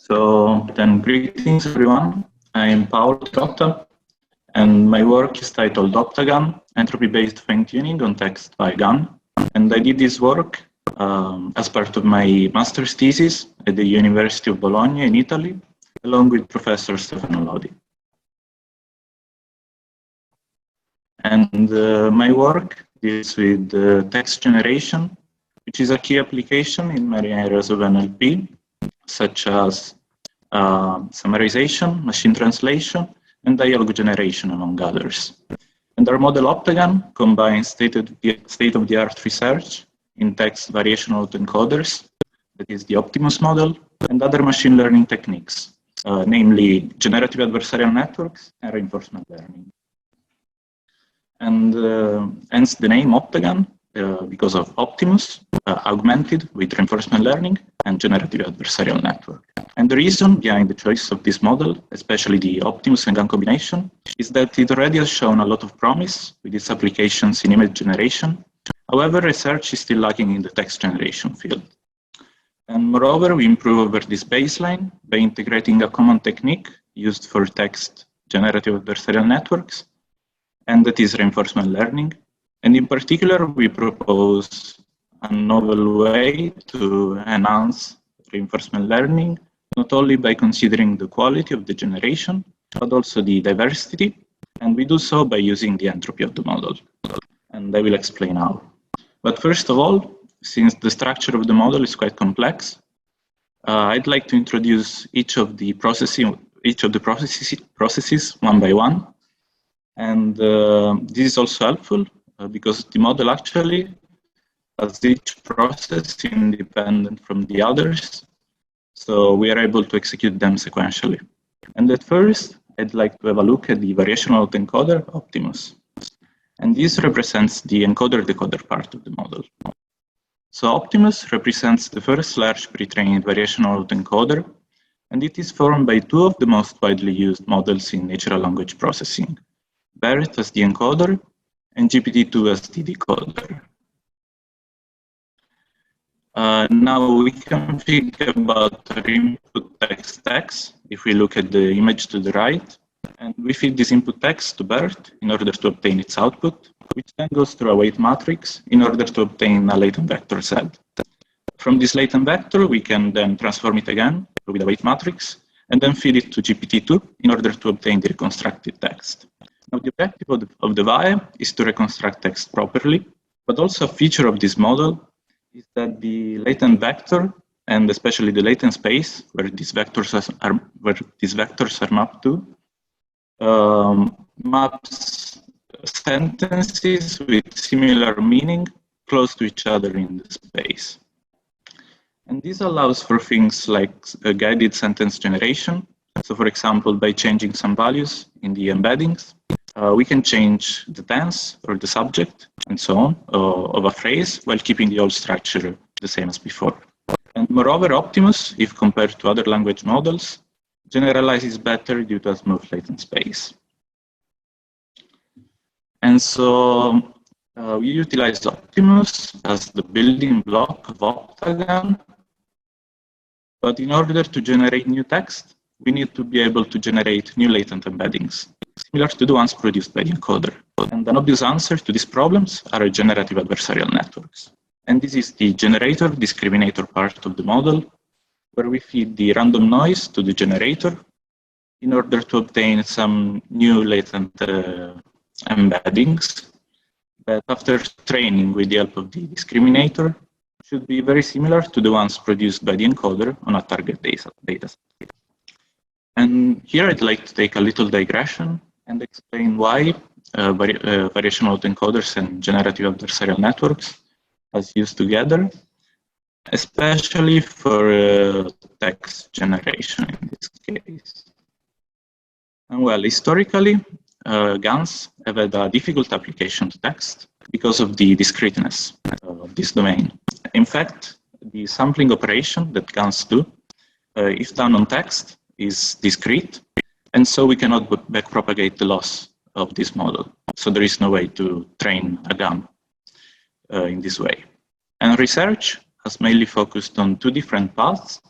So then, greetings everyone. I am Paolo Tirotta, and my work is titled OptAGAN, Entropy-based Finetuning on Text by GAN. And I did this work as part of my master's thesis at the University of Bologna in Italy, along with Professor Stefano Lodi. And my work deals with text generation, which is a key application in many areas of NLP, such as summarization, machine translation, and dialogue generation, among others. And our model OptAGAN combines state-of-the-art research in text variational autoencoders, that is the Optimus model, and other machine learning techniques, namely generative adversarial networks and reinforcement learning. And hence the name OptAGAN, because of Optimus, augmented with reinforcement learning and generative adversarial network. And the reason behind the choice of this model, especially the Optimus and GAN combination, is that it already has shown a lot of promise with its applications in image generation. However, research is still lacking in the text generation field. And moreover, we improve over this baseline by integrating a common technique used for text generative adversarial networks, and that is reinforcement learning. And in particular, we propose a novel way to enhance reinforcement learning, not only by considering the quality of the generation, but also the diversity. And we do so by using the entropy of the model. And I will explain how. But first of all, since the structure of the model is quite complex, I'd like to introduce each of the processes one by one. And this is also helpful because the model actually has each process independent from the others. So we are able to execute them sequentially. And at first, I'd like to have a look at the variational autoencoder Optimus. And this represents the encoder-decoder part of the model. So Optimus represents the first large pre-trained variational autoencoder, and it is formed by two of the most widely used models in natural language processing, BERT as the encoder and GPT-2 as the decoder. Now we can think about our input text X if we look at the image to the right, and we feed this input text to BERT in order to obtain its output, which then goes through a weight matrix in order to obtain a latent vector Z. From this latent vector, we can then transform it again with a weight matrix and then feed it to GPT-2 in order to obtain the reconstructed text. Now, the objective of the VAE is to reconstruct text properly, but also a feature of this model is that the latent vector, and especially the latent space where these vectors are mapped to, maps sentences with similar meaning close to each other in the space. And this allows for things like guided sentence generation. So for example, by changing some values in the embeddings, we can change the tense or the subject and so on of a phrase while keeping the old structure the same as before. And moreover, Optimus, if compared to other language models, generalizes better due to a smooth latent space. And so we utilize Optimus as the building block of OptAGAN. But in order to generate new text, we need to be able to generate new latent embeddings, similar to the ones produced by the encoder. And an obvious answer to these problems are generative adversarial networks. And this is the generator discriminator part of the model, where we feed the random noise to the generator in order to obtain some new latent embeddings that, after training with the help of the discriminator, should be very similar to the ones produced by the encoder on a target dataset. And here I'd like to take a little digression and explain why variational autoencoders and generative adversarial networks are used together, especially for text generation in this case. And well, historically, GANs have had a difficult application to text because of the discreteness of this domain. In fact, the sampling operation that GANs do, if done on text, is discrete, and so we cannot backpropagate the loss of this model. So there is no way to train a GAN in this way. And research has mainly focused on two different paths.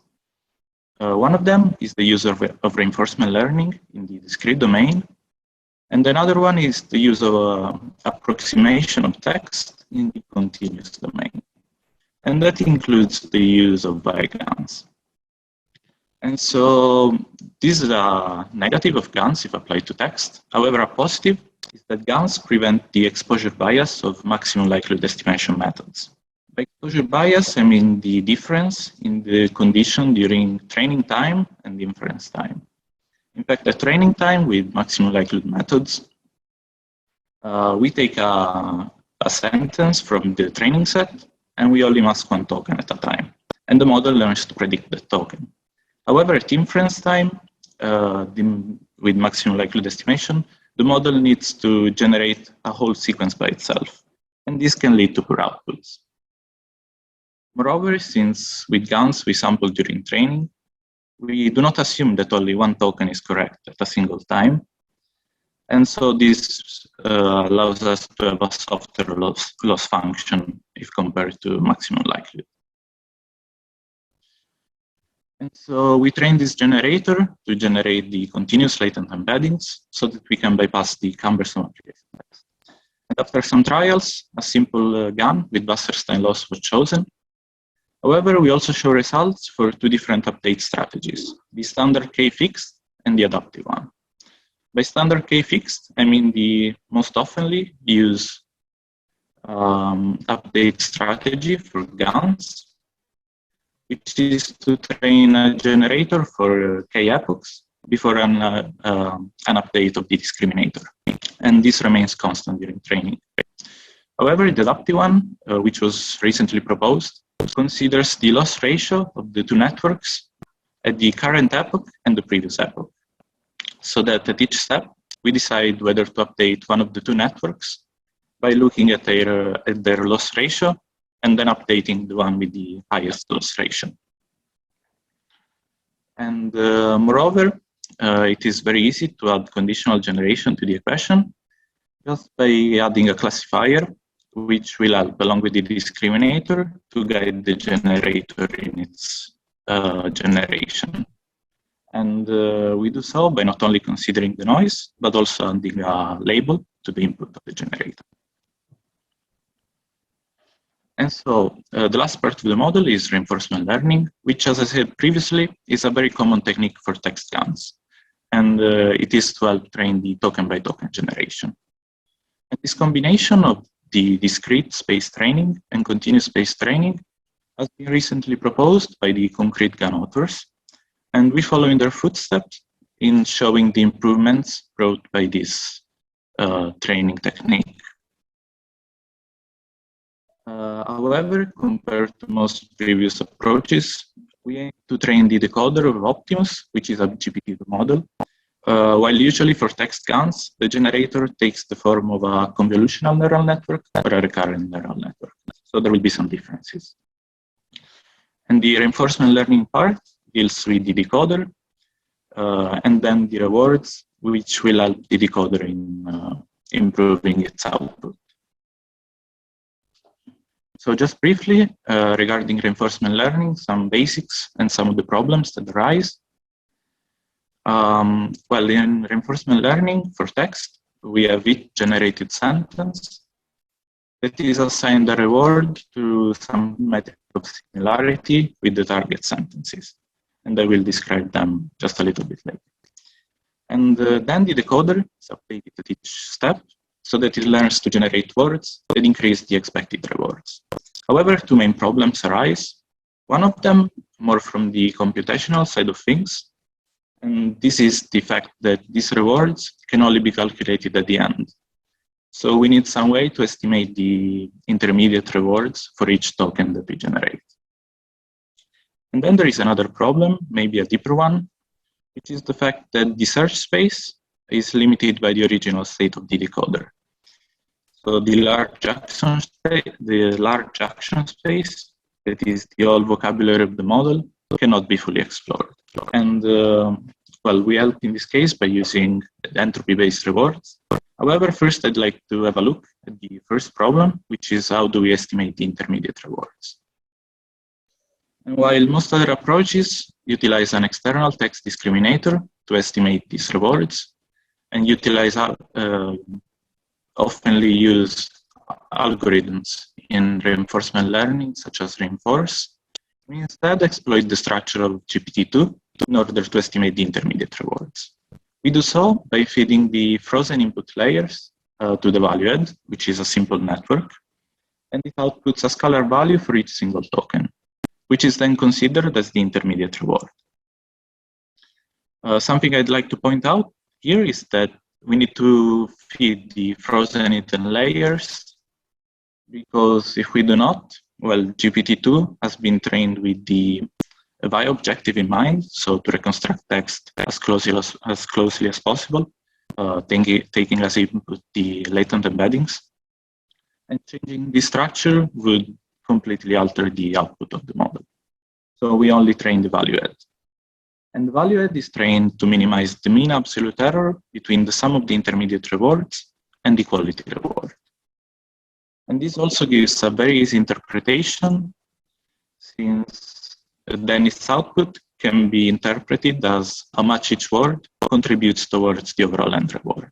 One of them is the use of reinforcement learning in the discrete domain. And another one is the use of approximation of text in the continuous domain. And that includes the use of VAE-GANs. And so this is a negative of GANs if applied to text. However, a positive is that GANs prevent the exposure bias of maximum likelihood estimation methods. By exposure bias, I mean the difference in the condition during training time and inference time. In fact, at training time with maximum likelihood methods, we take a sentence from the training set and we only mask one token at a time. And the model learns to predict the token. However, at inference time, with maximum likelihood estimation, the model needs to generate a whole sequence by itself. And this can lead to poor outputs. Moreover, since with GANs we sample during training, we do not assume that only one token is correct at a single time. And so this allows us to have a softer loss function if compared to maximum likelihood. And so we train this generator to generate the continuous latent embeddings so that we can bypass the cumbersome application text. And after some trials, a simple GAN with Wasserstein loss was chosen. However, we also show results for two different update strategies, the standard K-fixed and the adaptive one. By standard K-fixed, I mean the most oftenly used update strategy for GANs, which is to train a generator for K epochs before an update of the discriminator. And this remains constant during training. However, the adaptive one, which was recently proposed, considers the loss ratio of the two networks at the current epoch and the previous epoch. So that at each step, we decide whether to update one of the two networks by looking at their loss ratio and then updating the one with the highest loss ratio. And moreover, it is very easy to add conditional generation to the equation just by adding a classifier, which will help along with the discriminator to guide the generator in its generation. And we do so by not only considering the noise, but also adding a label to the input of the generator. And so the last part of the model is reinforcement learning, which, as I said previously, is a very common technique for text GANs. And it is to help train the token-by-token generation. And this combination of the discrete space training and continuous space training has been recently proposed by the concrete GAN authors. And we follow in their footsteps in showing the improvements brought by this training technique. However, compared to most previous approaches, we aim to train the decoder of Optimus, which is a GPT-2 model, while usually for text GANs, the generator takes the form of a convolutional neural network or a recurrent neural network. So there will be some differences. And the reinforcement learning part deals with the decoder, and then the rewards, which will help the decoder in improving its output. So just briefly, regarding reinforcement learning, some basics and some of the problems that arise. Well, in reinforcement learning for text, we have each generated sentence that is assigned a reward to some metric of similarity with the target sentences. And I will describe them just a little bit later. And then the decoder is updated at each step so that it learns to generate words that increase the expected rewards. However, two main problems arise. One of them more from the computational side of things. And this is the fact that these rewards can only be calculated at the end. So we need some way to estimate the intermediate rewards for each token that we generate. And then there is another problem, maybe a deeper one, which is the fact that the search space is limited by the original state of the decoder. So the large action space, that is the whole vocabulary of the model, cannot be fully explored. And well, we help in this case by using entropy-based rewards. However, first I'd like to have a look at the first problem, which is how do we estimate the intermediate rewards. And while most other approaches utilize an external text discriminator to estimate these rewards, and utilize oftenly used algorithms in reinforcement learning, such as reinforce. We instead exploit the structure of GPT-2 in order to estimate the intermediate rewards. We do so by feeding the frozen input layers to the value head, which is a simple network, and it outputs a scalar value for each single token, which is then considered as the intermediate reward. Something I'd like to point out here is that we need to feed the frozen hidden layers, because if we do not, well, GPT-2 has been trained with the VAE objective in mind, so to reconstruct text as closely as possible, taking as input the latent embeddings. And changing the structure would completely alter the output of the model. So we only train the value head. And the value head is trained to minimize the mean absolute error between the sum of the intermediate rewards and the quality reward. And this also gives a very easy interpretation, since then its output can be interpreted as how much each word contributes towards the overall end reward.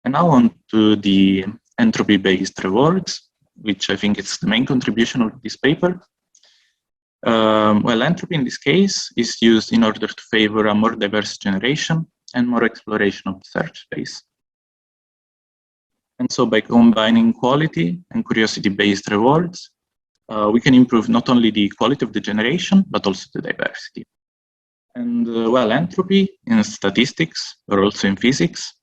And now on to the entropy-based rewards, which I think is the main contribution of this paper. Well, entropy in this case is used in order to favor a more diverse generation and more exploration of the search space. And so by combining quality and curiosity-based rewards, we can improve not only the quality of the generation, but also the diversity. And well, entropy in statistics, or also in physics,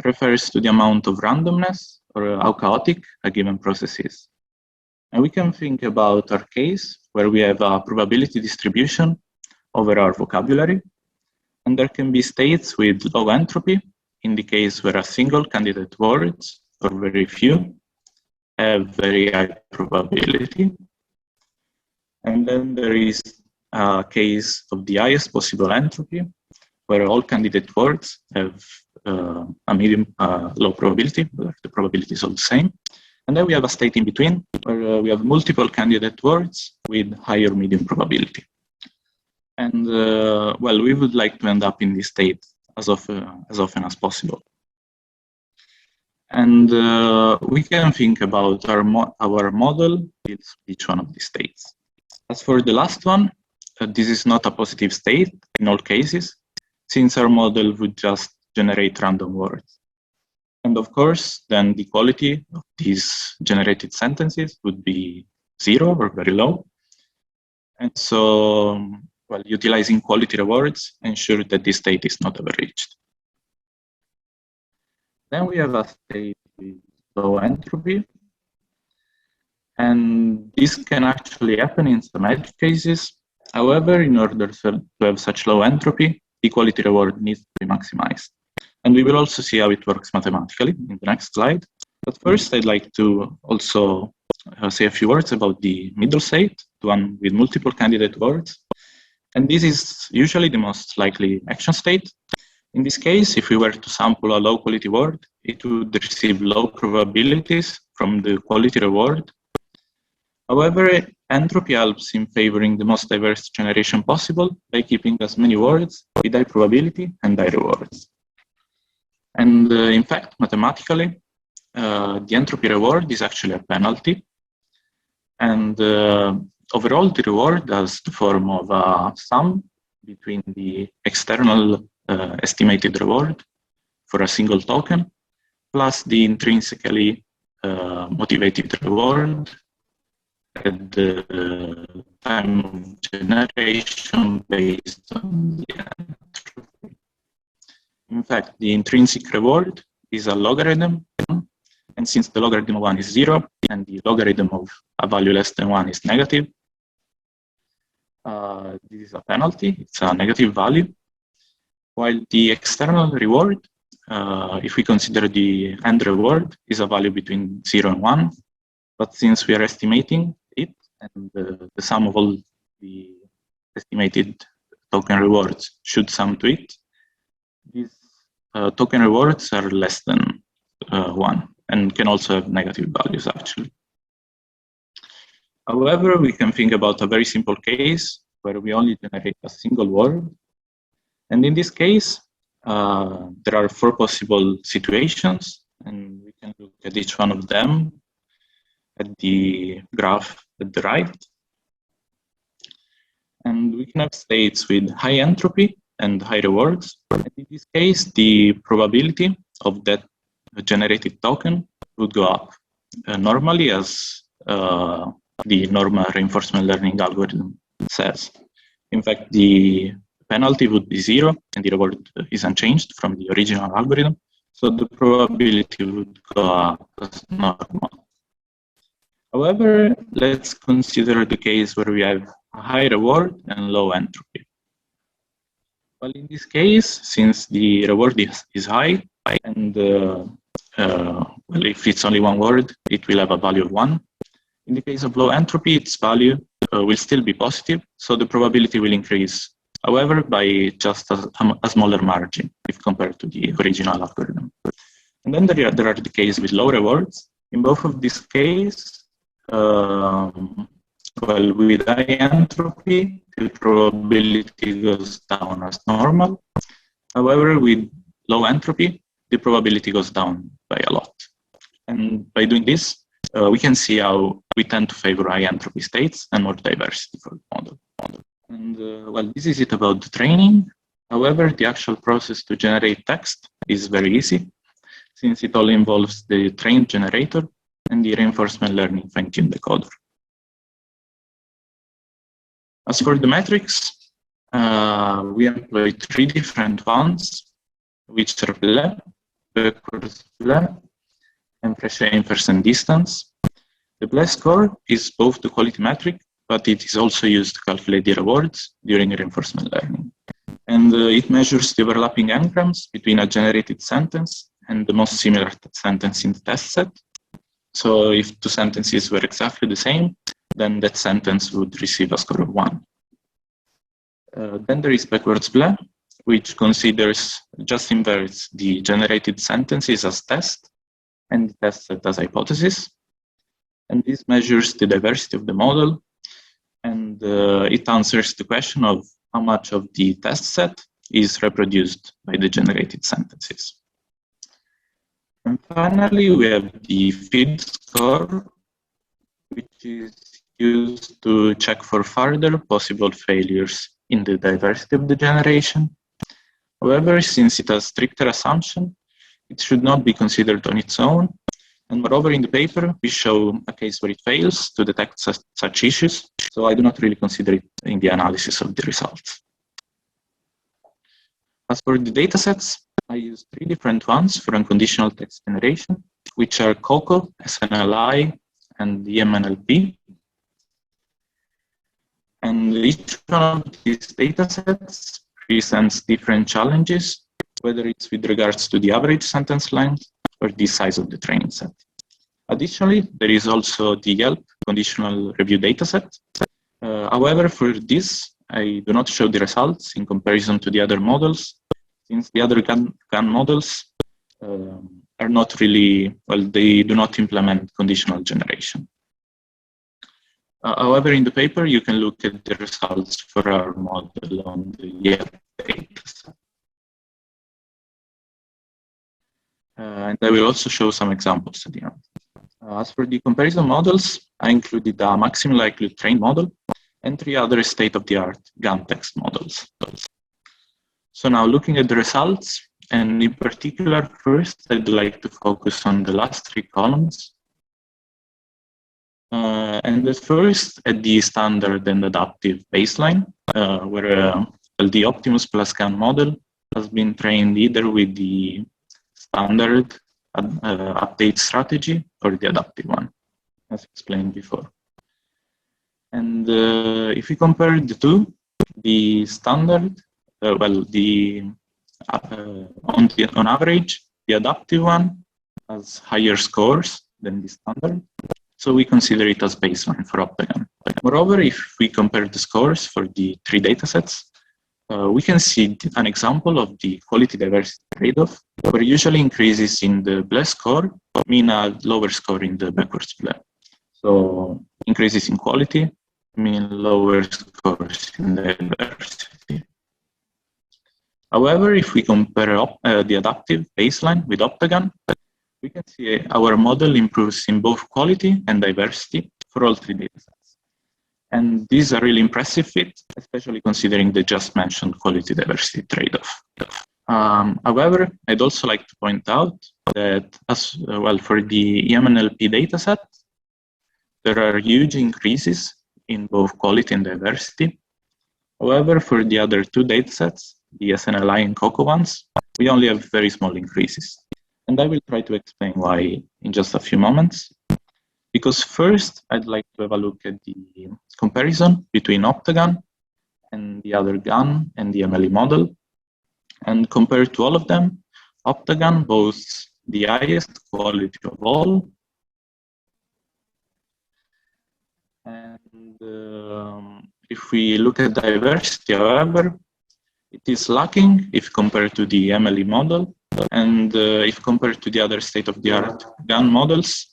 refers to the amount of randomness or how chaotic a given process is. And we can think about our case where we have a probability distribution over our vocabulary, and there can be states with low entropy, in the case where a single candidate words, or very few, have very high probability. And then there is a case of the highest possible entropy, where all candidate words have a medium low probability, where the probability is all the same. And then we have a state in between, where we have multiple candidate words with higher medium probability. And well, we would like to end up in this state as often as possible. And we can think about our model with each one of these states. As for the last one, this is not a positive state in all cases, since our model would just generate random words. And of course, then the quality of these generated sentences would be 0 or very low. And so, well, utilizing quality rewards ensure that this state is not ever reached. Then we have a state with low entropy. And this can actually happen in some edge cases. However, in order to have such low entropy, the quality reward needs to be maximized. And we will also see how it works mathematically in the next slide. But first, I'd like to also say a few words about the middle state, the one with multiple candidate words. And this is usually the most likely action state. In this case, if we were to sample a low quality word, it would receive low probabilities from the quality reward. However, entropy helps in favoring the most diverse generation possible by keeping as many words with high probability and high rewards. And in fact, mathematically, the entropy reward is actually a penalty. And overall, the reward has the form of a sum between the external estimated reward for a single token plus the intrinsically motivated reward at the time of generation based on the entropy. In fact, the intrinsic reward is a logarithm, and since the logarithm of 1 is 0 and the logarithm of a value less than 1 is negative, this is a penalty, it's a negative value. While the external reward, if we consider the end reward, is a value between 0 and 1, but since we are estimating it, and the sum of all the estimated token rewards should sum to it, these token rewards are less than 1 and can also have negative values actually. However, we can think about a very simple case where we only generate a single word. And in this case, there are 4 possible situations, and we can look at each one of them at the graph at the right. And we can have states with high entropy and high rewards. And in this case, the probability of that generated token would go up normally, as the normal reinforcement learning algorithm says. In fact, the penalty would be 0 and the reward is unchanged from the original algorithm. So the probability would go up as normal. However, let's consider the case where we have a high reward and low entropy. Well, in this case, since the reward is high, and well, if it's only one word, it will have a value of 1. In the case of low entropy, its value will still be positive, so the probability will increase, however, by just a smaller margin if compared to the original algorithm. And then there are the cases with low rewards. In both of these cases, well, with high entropy, the probability goes down as normal. However, with low entropy, the probability goes down by a lot. And by doing this, we can see how we tend to favor high entropy states and more diversity for the model. And well, this is it about the training. However, the actual process to generate text is very easy, since it all involves the trained generator and the reinforcement learning fine-tuned decoder. As for the metrics, we employ 3 different ones, which are BLE, backwards BLE, and pressure inverse and distance. The BLE score is both the quality metric, but it is also used to calculate the rewards during reinforcement learning. And it measures the overlapping n-grams between a generated sentence and the most similar sentence in the test set. So if 2 sentences were exactly the same, then that sentence would receive a score of 1. Then there is backwards BLE, which just inverts the generated sentences as test and the test set as hypothesis. And this measures the diversity of the model, and it answers the question of how much of the test set is reproduced by the generated sentences. And finally, we have the feed score, which is used to check for further possible failures in the diversity of the generation. However, since it has stricter assumption, it should not be considered on its own. And moreover, in the paper, we show a case where it fails to detect such issues, so I do not really consider it in the analysis of the results. As for the datasets, I use 3 different ones for unconditional text generation, which are COCO, SNLI, and EMNLP. And each one of these datasets presents different challenges, whether it's with regards to the average sentence length or the size of the training set. Additionally, there is also the Yelp conditional review dataset. However, for this, I do not show the results in comparison to the other models, since the other GAN models are not really, well, they do not implement conditional generation. However, in the paper, you can look at the results for our model on the Yelp dataset. And I will also show some examples at the end. As for the comparison models, I included a maximum likelihood trained model and 3 other state-of-the-art GAN text models. So now looking at the results, and in particular, first, I'd like to focus on the last 3 columns. And the first at the standard and adaptive baseline, where the Optimus plus GAN model has been trained either with the standard update strategy or the adaptive one, as explained before. And if we compare the 2, the standard, on average, the adaptive one has higher scores than the standard, so we consider it as baseline for OptAGAN. Moreover, if we compare the scores for the 3 datasets, we can see an example of the quality diversity trade-off, where usually increases in the BLE score mean a lower score in the backwards BLE. So increases in quality mean lower scores in diversity. However, if we compare the adaptive baseline with OptAGAN, we can see our model improves in both quality and diversity for all three datasets. And this is a really impressive fit, especially considering the just mentioned quality diversity trade-off. However, I'd also like to point out that as well for the EMNLP dataset, there are huge increases in both quality and diversity. However, for the other two datasets, the SNLI and COCO ones, we only have very small increases. And I will try to explain why in just a few moments. Because first, I'd like to have a look at the comparison between OptAGAN and the other GAN and the MLE model. And compared to all of them, OptAGAN boasts the highest quality of all. And if we look at diversity, however, it is lacking if compared to the MLE model. And if compared to the other state-of-the-art GAN models,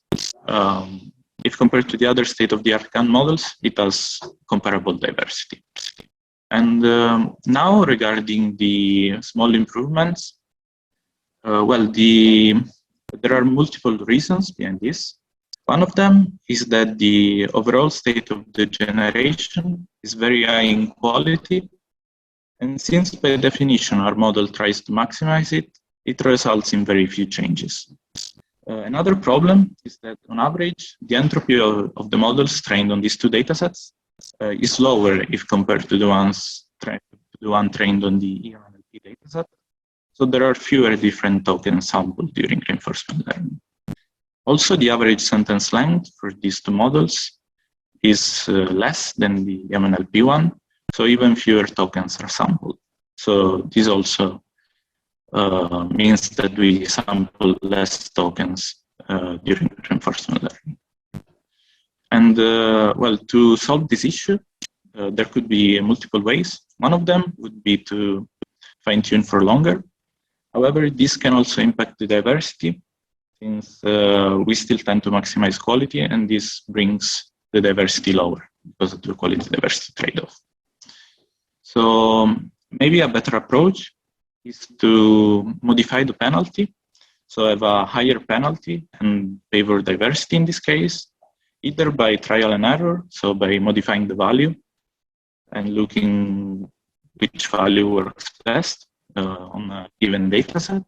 if compared to the other state-of-the-art GAN models, it has comparable diversity. And now regarding the small improvements, there are multiple reasons behind this. One of them is that the overall state of the generation is very high in quality. And since by definition our model tries to maximize it, it results in very few changes. Another problem is that on average, the entropy of the models trained on these two datasets is lower if compared to the one trained on the EMNLP dataset. So there are fewer different tokens sampled during reinforcement learning. Also, the average sentence length for these two models is less than the MNLP one, so even fewer tokens are sampled. So this also means that we sample less tokens during reinforcement learning. And to solve this issue, there could be multiple ways. One of them would be to fine-tune for longer. However, this can also impact the diversity, since we still tend to maximize quality, and this brings the diversity lower because of the quality-diversity trade-off. So maybe a better approach is to modify the penalty, so have a higher penalty and favor diversity in this case, either by trial and error, so by modifying the value and looking which value works best on a given dataset,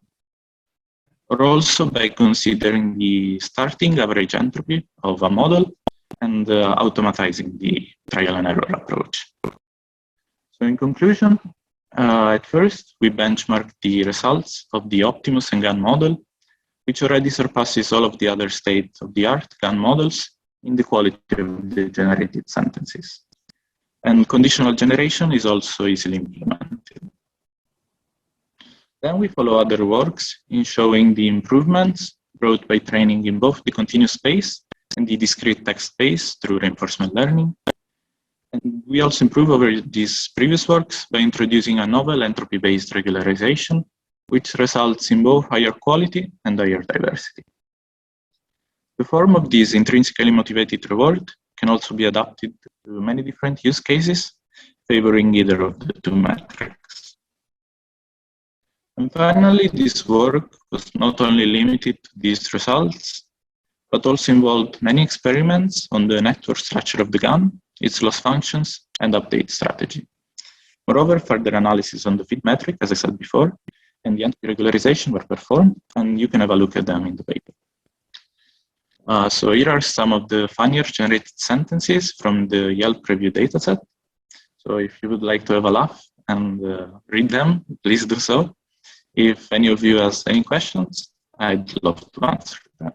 or also by considering the starting average entropy of a model and automatizing the trial and error approach. So in conclusion, at first, we benchmarked the results of the Optimus and GAN model, which already surpasses all of the other state-of-the-art GAN models in the quality of the generated sentences. And conditional generation is also easily implemented. Then we follow other works in showing the improvements brought by training in both the continuous space and the discrete text space through reinforcement learning. And we also improve over these previous works by introducing a novel entropy-based regularization, which results in both higher quality and higher diversity. The form of this intrinsically motivated reward can also be adapted to many different use cases, favoring either of the two metrics. And finally, this work was not only limited to these results, but also involved many experiments on the network structure of the GAN, its loss functions, and update strategy. Moreover, further analysis on the fit metric, as I said before, and the anti-regularization were performed, and you can have a look at them in the paper. So here are some of the funnier generated sentences from the Yelp review dataset. So if you would like to have a laugh and read them, please do so. If any of you has any questions, I'd love to answer them.